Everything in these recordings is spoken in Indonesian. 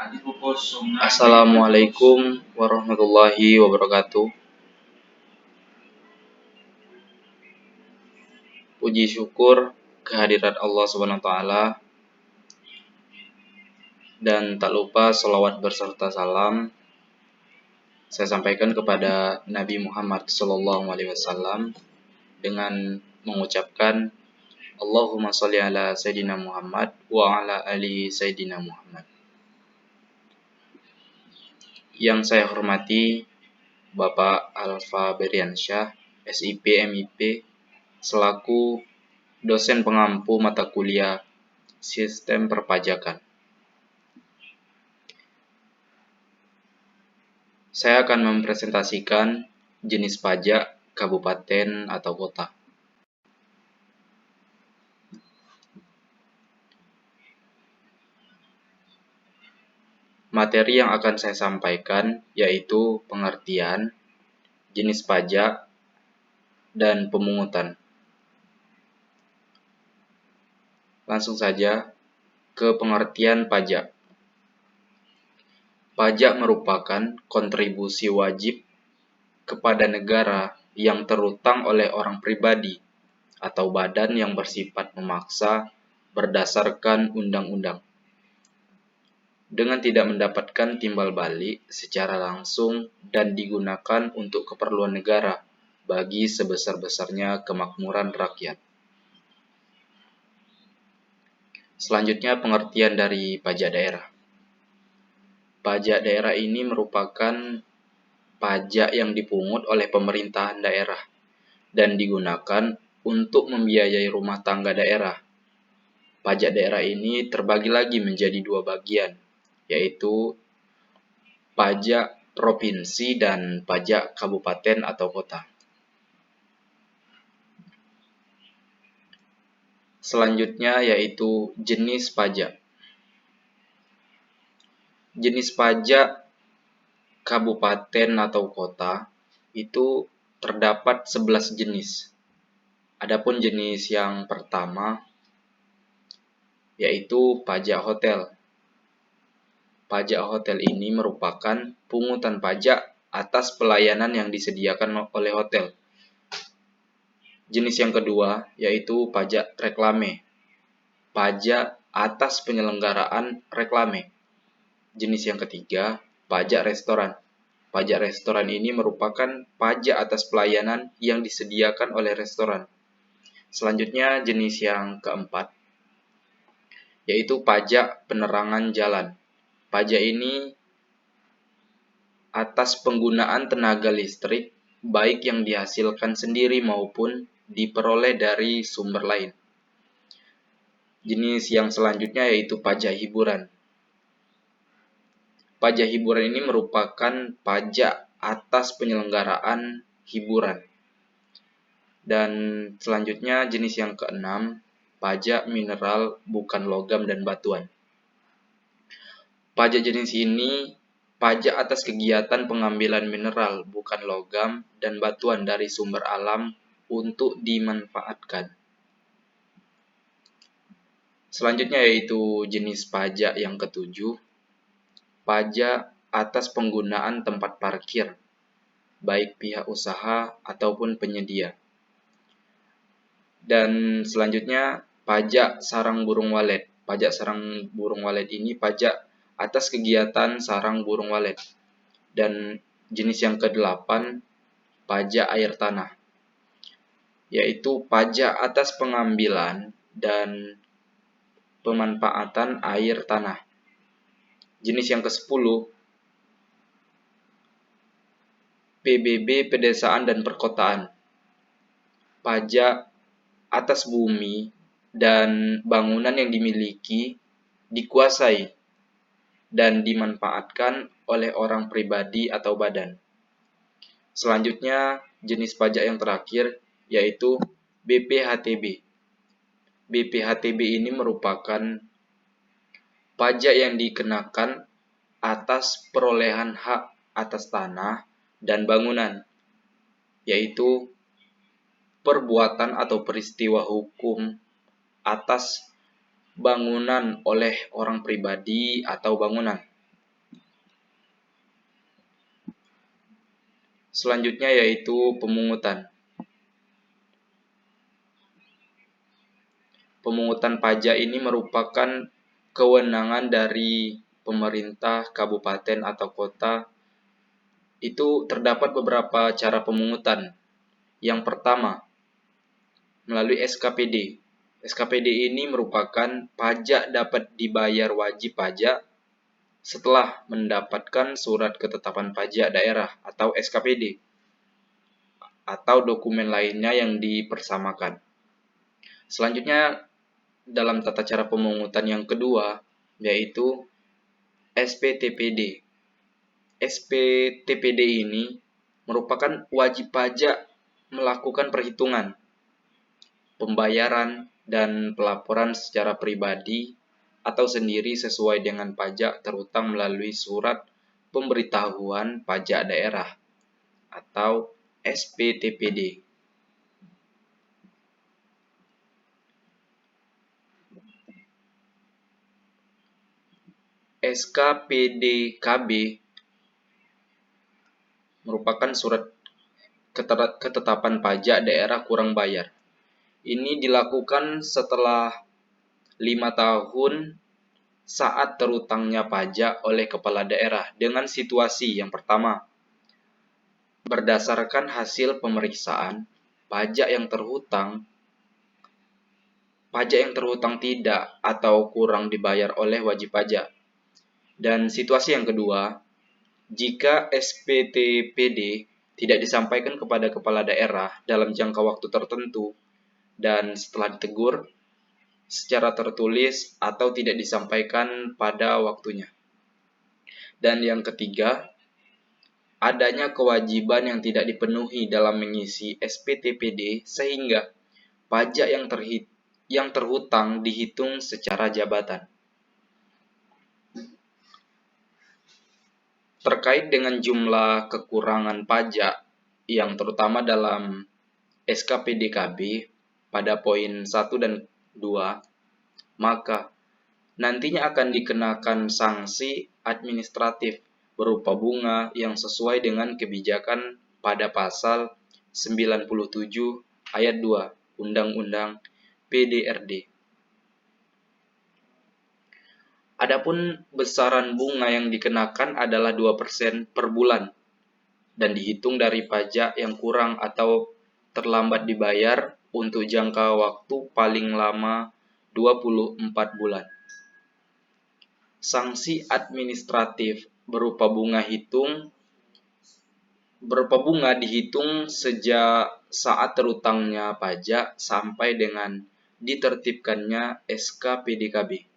Assalamualaikum warahmatullahi wabarakatuh. Puji syukur kehadirat Allah Subhanahu wa taala, dan tak lupa salawat berserta salam saya sampaikan kepada Nabi Muhammad SAW dengan mengucapkan Allahumma sholli ala Sayyidina Muhammad wa ala ali Sayyidina Muhammad. Yang saya hormati Bapak Alfa Beriansyah, SIP MIP, selaku dosen pengampu mata kuliah Sistem Perpajakan. Saya akan mempresentasikan jenis pajak kabupaten atau kota. Materi yang akan saya sampaikan yaitu pengertian, jenis pajak, dan pemungutan. Langsung saja ke pengertian pajak. Pajak merupakan kontribusi wajib kepada negara yang terutang oleh orang pribadi atau badan yang bersifat memaksa berdasarkan undang-undang, dengan tidak mendapatkan timbal balik secara langsung dan digunakan untuk keperluan negara bagi sebesar-besarnya kemakmuran rakyat. Selanjutnya pengertian dari pajak daerah. Pajak daerah ini merupakan pajak yang dipungut oleh pemerintahan daerah dan digunakan untuk membiayai rumah tangga daerah. Pajak daerah ini terbagi lagi menjadi dua bagian, yaitu pajak provinsi dan pajak kabupaten atau kota. Selanjutnya yaitu jenis pajak. Jenis pajak kabupaten atau kota itu terdapat 11 jenis. Adapun jenis yang pertama yaitu pajak hotel. Pajak hotel ini merupakan pungutan pajak atas pelayanan yang disediakan oleh hotel. Jenis yang kedua yaitu pajak reklame. Pajak atas penyelenggaraan reklame. Jenis yang ketiga, pajak restoran. Pajak restoran ini merupakan pajak atas pelayanan yang disediakan oleh restoran. Selanjutnya jenis yang keempat yaitu pajak penerangan jalan. Pajak ini atas penggunaan tenaga listrik, baik yang dihasilkan sendiri maupun diperoleh dari sumber lain. Jenis yang selanjutnya yaitu pajak hiburan. Pajak hiburan ini merupakan pajak atas penyelenggaraan hiburan. Dan selanjutnya jenis yang keenam, pajak mineral bukan logam dan batuan. Pajak jenis ini pajak atas kegiatan pengambilan mineral bukan logam dan batuan dari sumber alam untuk dimanfaatkan. Selanjutnya yaitu jenis pajak yang ketujuh, pajak atas penggunaan tempat parkir, baik pihak usaha ataupun penyedia. Dan selanjutnya pajak sarang burung walet. Pajak sarang burung walet ini pajak atas kegiatan sarang burung walet. Dan jenis yang ke-8, pajak air tanah, yaitu pajak atas pengambilan dan pemanfaatan air tanah. Jenis yang ke-10, PBB pedesaan dan perkotaan, pajak atas bumi dan bangunan yang dimiliki, dikuasai, dan dimanfaatkan oleh orang pribadi atau badan. Selanjutnya, jenis pajak yang terakhir yaitu BPHTB. BPHTB ini merupakan pajak yang dikenakan atas perolehan hak atas tanah dan bangunan, yaitu perbuatan atau peristiwa hukum atas bangunan oleh orang pribadi atau bangunan. Selanjutnya yaitu pemungutan. Pemungutan pajak ini merupakan kewenangan dari pemerintah kabupaten atau kota. Itu terdapat beberapa cara pemungutan. Yang pertama, melalui SKPD. SKPD ini merupakan pajak dapat dibayar wajib pajak setelah mendapatkan surat ketetapan pajak daerah atau SKPD atau dokumen lainnya yang dipersamakan. Selanjutnya, dalam tata cara pemungutan yang kedua, yaitu SPTPD. SPTPD ini merupakan wajib pajak melakukan perhitungan, pembayaran, dan pelaporan secara pribadi atau sendiri sesuai dengan pajak terutang melalui surat pemberitahuan pajak daerah atau SPTPD. SKPDKB merupakan surat ketetapan pajak daerah kurang bayar. Ini dilakukan setelah 5 tahun saat terutangnya pajak oleh kepala daerah dengan situasi yang pertama. Berdasarkan hasil pemeriksaan, pajak yang terhutang tidak atau kurang dibayar oleh wajib pajak. Dan situasi yang kedua, jika SPTPD tidak disampaikan kepada kepala daerah dalam jangka waktu tertentu dan setelah ditegur secara tertulis atau tidak disampaikan pada waktunya. Dan yang ketiga, adanya kewajiban yang tidak dipenuhi dalam mengisi SPTPD sehingga pajak yang terhutang dihitung secara jabatan. Terkait dengan jumlah kekurangan pajak yang terutama dalam SKPDKB pada poin 1 dan 2, maka nantinya akan dikenakan sanksi administratif berupa bunga yang sesuai dengan kebijakan pada pasal 97 ayat 2 Undang-Undang PDRD. Adapun besaran bunga yang dikenakan adalah 2% per bulan dan dihitung dari pajak yang kurang atau terlambat dibayar untuk jangka waktu paling lama 24 bulan. Sanksi administratif berupa bunga dihitung sejak saat terutangnya pajak sampai dengan ditertibkannya SKPDKB.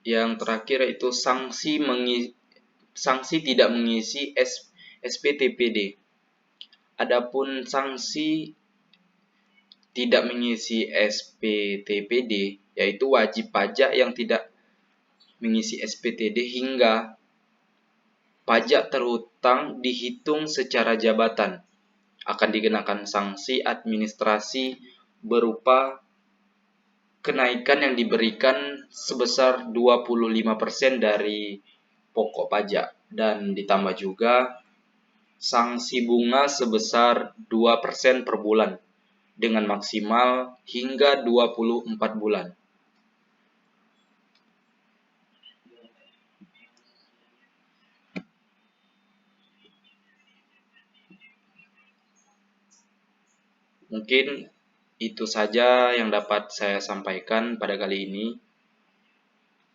Yang terakhir yaitu sanksi tidak mengisi SPTPD. Adapun sanksi tidak mengisi SPTPD yaitu wajib pajak yang tidak mengisi SPTD hingga pajak terhutang dihitung secara jabatan akan dikenakan sanksi administrasi berupa kenaikan yang diberikan sebesar 25% dari pokok pajak dan ditambah juga sanksi bunga sebesar 2% per bulan dengan maksimal hingga 24 bulan. Mungkin itu saja yang dapat saya sampaikan pada kali ini.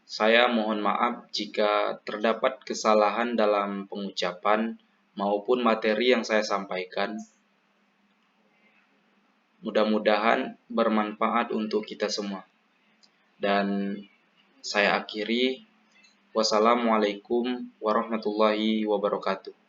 Saya mohon maaf jika terdapat kesalahan dalam pengucapan maupun materi yang saya sampaikan. Mudah-mudahan bermanfaat untuk kita semua. Dan saya akhiri. Wassalamualaikum warahmatullahi wabarakatuh.